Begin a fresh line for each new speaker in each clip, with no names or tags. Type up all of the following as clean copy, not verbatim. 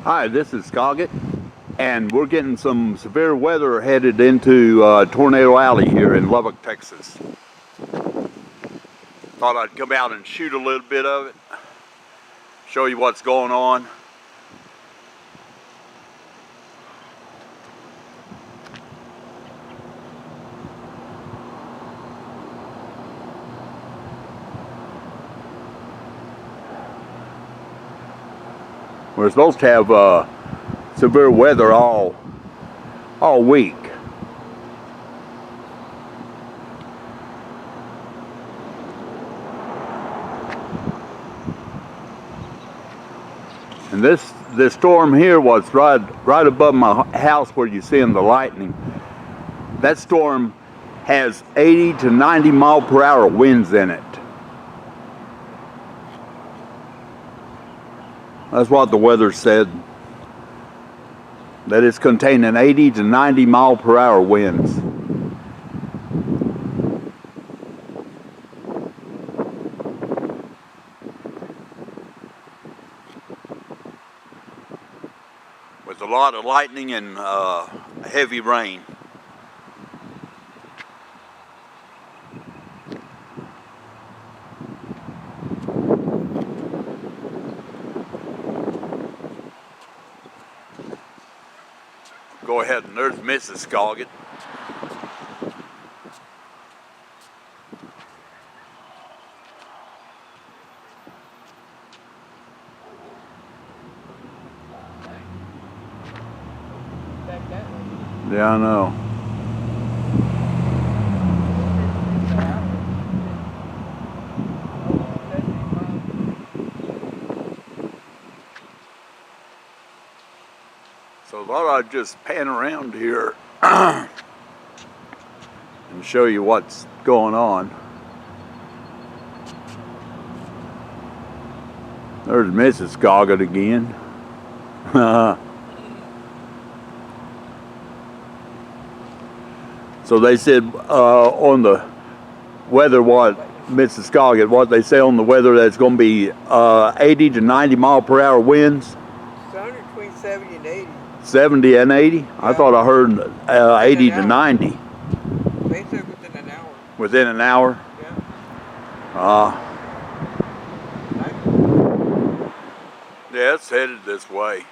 Hi, this is Scoggett, and we're getting some severe weather headed into Tornado Alley here in Lubbock, Texas. Thought I'd come out and shoot a little bit of it, show you what's going on. We're supposed to have severe weather all week. And this storm here was right above my house where you're seeing the lightning. That storm has 80 to 90 mile per hour winds in it. That's what the weather said, that it's containing 80 to 90 mile per hour winds. With a lot of lightning and heavy rain. Go ahead, and there's Mrs. Scoggett. Yeah, I know. So I thought I'd just pan around here and show you what's going on. There's Mrs. Scoggett again. So they said on the weather, what Mrs. Scoggett, what they say on the weather, that's going to be 80 to 90 mile per hour winds.
Somewhere between 70 and 80.
70 and 80? Yeah. I thought I heard 80 to 90.
They said within an hour.
Within an hour?
Yeah.
Yeah, it's headed this way.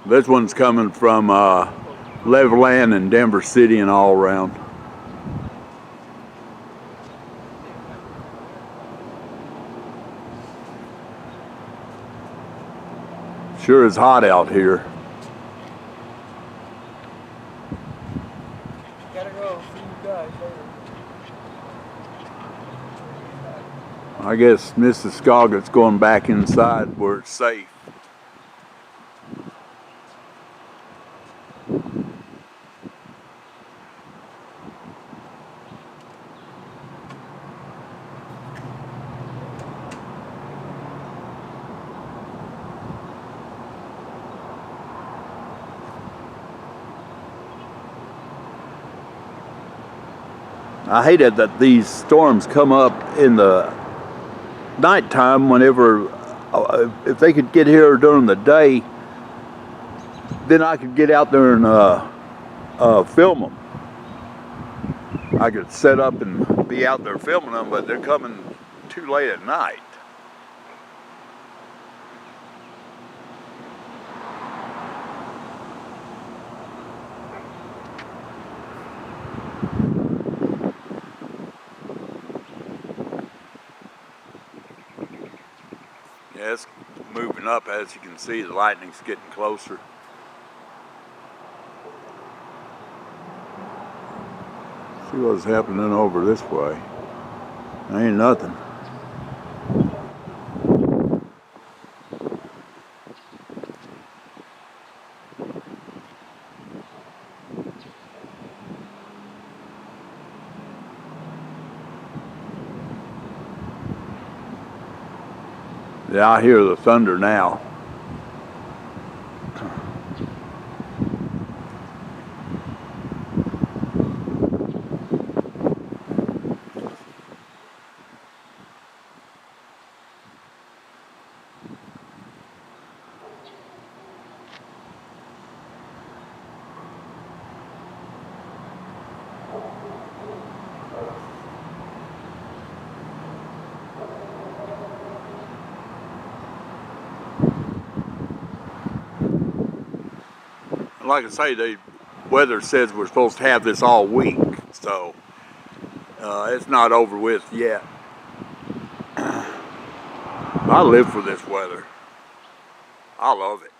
This one's coming from Levelland and Denver City and all around. Sure is hot out here.
Gotta go. See you guys later.
I guess Mrs. Scoggett's going back inside where it's safe. I hate it that these storms come up in the nighttime whenever, if they could get here during the day, then I could get out there and film them. I could set up and be out there filming them, but they're coming too late at night. Yeah, it's moving up. As you can see, the lightning's getting closer. See what's happening over this way. Ain't nothing. Yeah, I hear the thunder now. like I say, the weather says we're supposed to have this all week, so it's not over with yet. I live for this weather. I love it.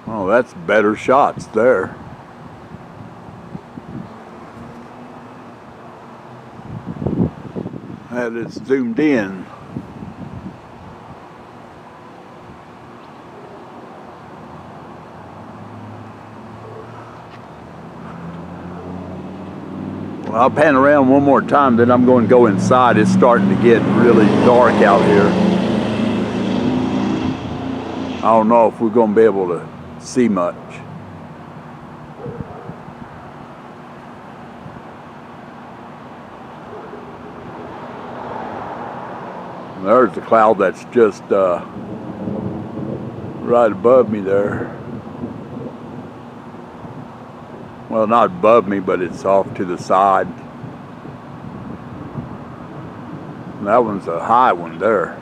Oh, that's better shots there. That is zoomed in. Well, I'll pan around one more time, then I'm going to go inside. It's starting to get really dark out here. I don't know if we're going to be able to see much. There's the cloud that's just right above me there. Well, not above me, but it's off to the side. And that one's a high one there.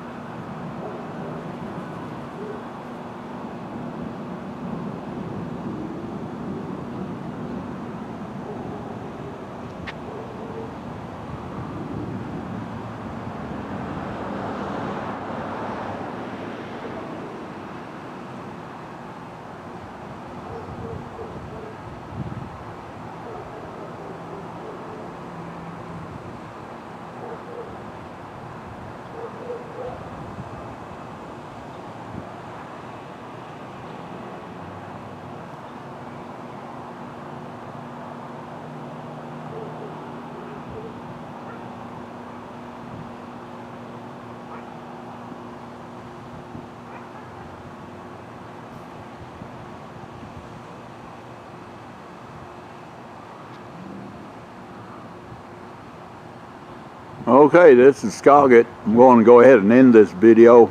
Okay, this is Scoggett. I'm going to go ahead and end this video.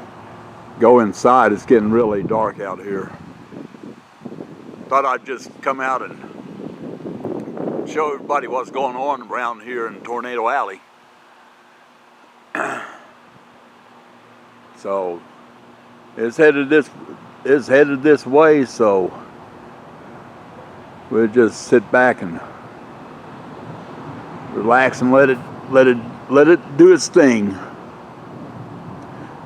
Go inside. It's getting really dark out here. Thought I'd just come out and show everybody what's going on around here in Tornado Alley. So it's headed this way, so we'll just sit back and relax and let it do its thing.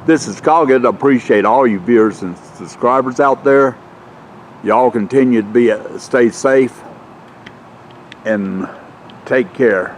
This is Scoggett. I appreciate all you viewers and subscribers out there. Y'all continue to stay safe and take care.